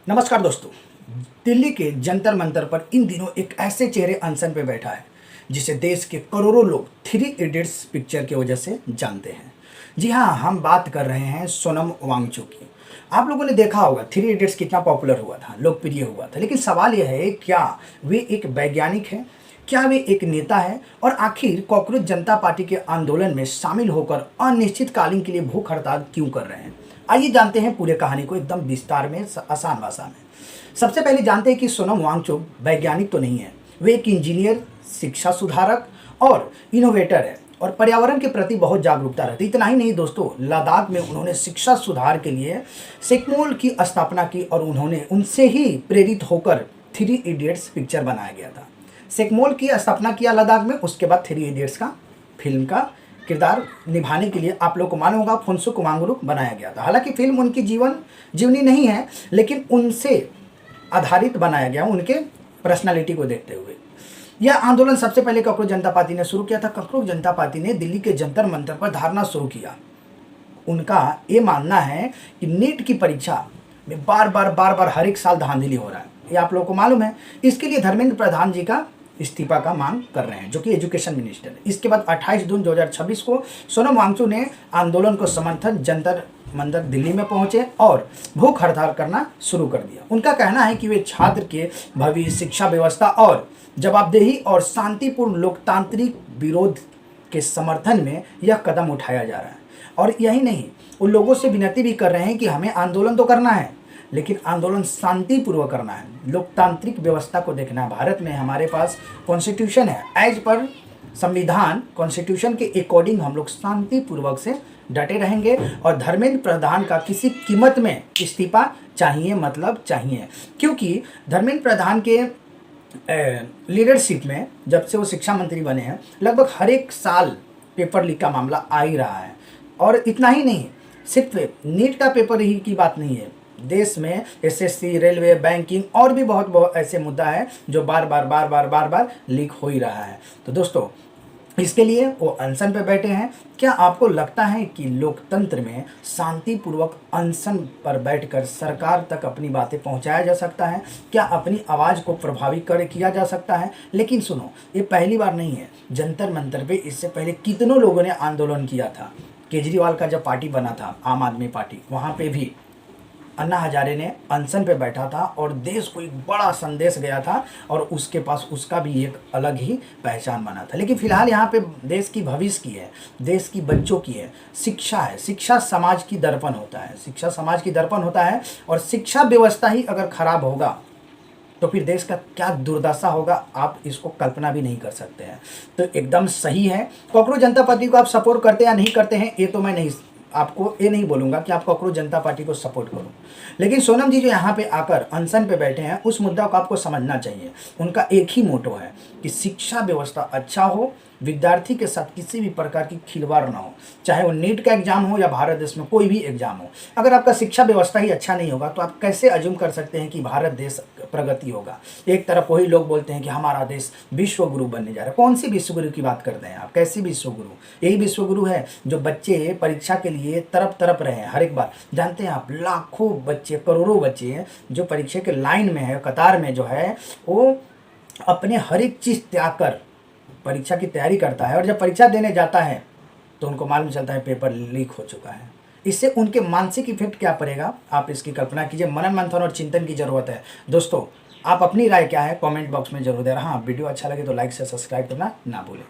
नमस्कार दोस्तों। दिल्ली के जंतर मंतर पर इन दिनों एक ऐसे चेहरे अनशन पे बैठा है जिसे देश के करोड़ों लोग थ्री इडियट्स पिक्चर की वजह से जानते हैं। जी हाँ, हम बात कर रहे हैं सोनम वांगचुक की। आप लोगों ने देखा होगा थ्री इडियट्स कितना पॉपुलर हुआ था, लोकप्रिय हुआ था। लेकिन सवाल यह है, क्या वे एक वैज्ञानिक हैं, क्या वे एक नेता है, और आखिर कॉकरोच जनता पार्टी के आंदोलन में शामिल होकर अनिश्चितकालीन के लिए भूख हड़ताल क्यों कर रहे हैं। आइए जानते हैं पूरे कहानी को एकदम विस्तार में, आसान भाषा में। सबसे पहले जानते हैं कि सोनम वांगचुक वैज्ञानिक तो नहीं है, वे एक इंजीनियर, शिक्षा सुधारक और इनोवेटर है और पर्यावरण के प्रति बहुत जागरूकता रहती। इतना ही नहीं दोस्तों, लद्दाख में उन्होंने शिक्षा सुधार के लिए सेकमोल की स्थापना की और उन्होंने उनसे ही प्रेरित होकर थ्री इडियट्स पिक्चर बनाया गया था। सेकमोल की स्थापना किया लद्दाख में, उसके बाद थ्री इडियट्स का फिल्म का किरदार निभाने के लिए आप लोग को मालूम होगा फुनसुक वांगचुक बनाया गया था। हालांकि फिल्म उनकी जीवनी नहीं है, लेकिन उनसे आधारित बनाया गया उनके पर्सनालिटी को देखते हुए। यह आंदोलन सबसे पहले कॉकरोच जनता पार्टी ने शुरू किया था। कॉकरोच जनता पार्टी ने दिल्ली के जंतर मंतर पर धरना शुरू किया। उनका ये मानना है कि नीट की परीक्षा में बार बार हर एक साल धांधली हो रहा है, ये आप लोगों को मालूम है। इसके लिए धर्मेंद्र प्रधान जी का इस्तीफा का मांग कर रहे हैं, जो कि एजुकेशन मिनिस्टर है। इसके बाद 28 जून 2026 को सोनम वांगचुक ने आंदोलन को समर्थन जंतर मंतर दिल्ली में पहुंचे और भूख हड़ताल करना शुरू कर दिया। उनका कहना है कि वे छात्र के भविष्य, शिक्षा व्यवस्था और जवाबदेही और शांतिपूर्ण लोकतांत्रिक विरोध के समर्थन में यह कदम उठाया जा रहा है। और यही नहीं, उन लोगों से विनती भी कर रहे हैं कि हमें आंदोलन तो करना है, लेकिन आंदोलन शांतिपूर्वक करना है, लोकतांत्रिक व्यवस्था को देखना है। भारत में हमारे पास कॉन्स्टिट्यूशन है, एज पर संविधान कॉन्स्टिट्यूशन के अकॉर्डिंग हम लोग शांतिपूर्वक से डटे रहेंगे और धर्मेंद्र प्रधान का किसी कीमत में इस्तीफा चाहिए, मतलब चाहिए। क्योंकि धर्मेंद्र प्रधान के लीडरशिप में जब से वो शिक्षा मंत्री बने हैं, लगभग हर एक साल पेपर लीक का मामला आ ही रहा है। और इतना ही नहीं, सिर्फ नीट का पेपर ही की बात नहीं है, देश में एसएससी, रेलवे, बैंकिंग और भी बहुत ऐसे मुद्दा है जो बार बार लीक हो ही रहा है। तो दोस्तों, इसके लिए वो अनशन पे बैठे हैं। क्या आपको लगता है कि लोकतंत्र में शांतिपूर्वक अनशन पर बैठकर सरकार तक अपनी बातें पहुंचाया जा सकता है? क्या अपनी आवाज़ को प्रभावी किया जा सकता है? लेकिन सुनो, ये पहली बार नहीं है। जंतर मंतर पे इससे पहले कितनों लोगों ने आंदोलन किया था। केजरीवाल का जब पार्टी बना था, आम आदमी पार्टी, वहाँ पे भी अन्ना हजारे ने अनशन पे बैठा था और देश को एक बड़ा संदेश गया था और उसके पास उसका भी एक अलग ही पहचान बना था। लेकिन फिलहाल यहाँ पे देश की भविष्य की है, देश की बच्चों की है, शिक्षा है। शिक्षा समाज की दर्पण होता है, शिक्षा समाज की दर्पण होता है। और शिक्षा व्यवस्था ही अगर खराब होगा तो फिर देश का क्या दुर्दशा होगा, आप इसको कल्पना भी नहीं कर सकते हैं। तो एकदम सही है। कॉकरोच जनता पार्टी को आप सपोर्ट करते या नहीं करते हैं, ये तो मैं नहीं आपको ये नहीं बोलूँगा कि आप कॉकरोच जनता पार्टी को सपोर्ट करो। लेकिन सोनम जी जो यहाँ पे आकर अनशन पे बैठे हैं, उस मुद्दा को आपको समझना चाहिए। उनका एक ही मोटो है कि शिक्षा व्यवस्था अच्छा हो, विद्यार्थी के साथ किसी भी प्रकार की खिलवाड़ ना हो, चाहे वो नीट का एग्जाम हो या भारत देश में कोई भी एग्जाम हो। अगर आपका शिक्षा व्यवस्था ही अच्छा नहीं होगा तो आप कैसे अज्यूम कर सकते हैं कि भारत देश प्रगति होगा। एक तरफ वही लोग बोलते हैं कि हमारा देश विश्व गुरु बनने जा रहा है। कौन सी विश्व गुरु की बात करते हैं आप? कैसी विश्व गुरु? यही विश्व गुरु है जो बच्चे परीक्षा के लिए तरफ रहे हैं हर एक बार। जानते हैं आप, लाखों बच्चे, करोड़ों बच्चे हैं जो परीक्षा के लाइन में है, कतार में जो है, वो अपने हर एक चीज़ त्याग कर परीक्षा की तैयारी करता है। और जब परीक्षा देने जाता है तो उनको मालूम चलता है पेपर लीक हो चुका है। इससे उनके मानसिक इफेक्ट क्या पड़ेगा, आप इसकी कल्पना कीजिए। मनन मंथन और चिंतन की जरूरत है। दोस्तों, आप अपनी राय क्या है कमेंट बॉक्स में जरूर दे रहा। हाँ, वीडियो अच्छा लगे तो लाइक से सब्सक्राइब करना ना भूलें।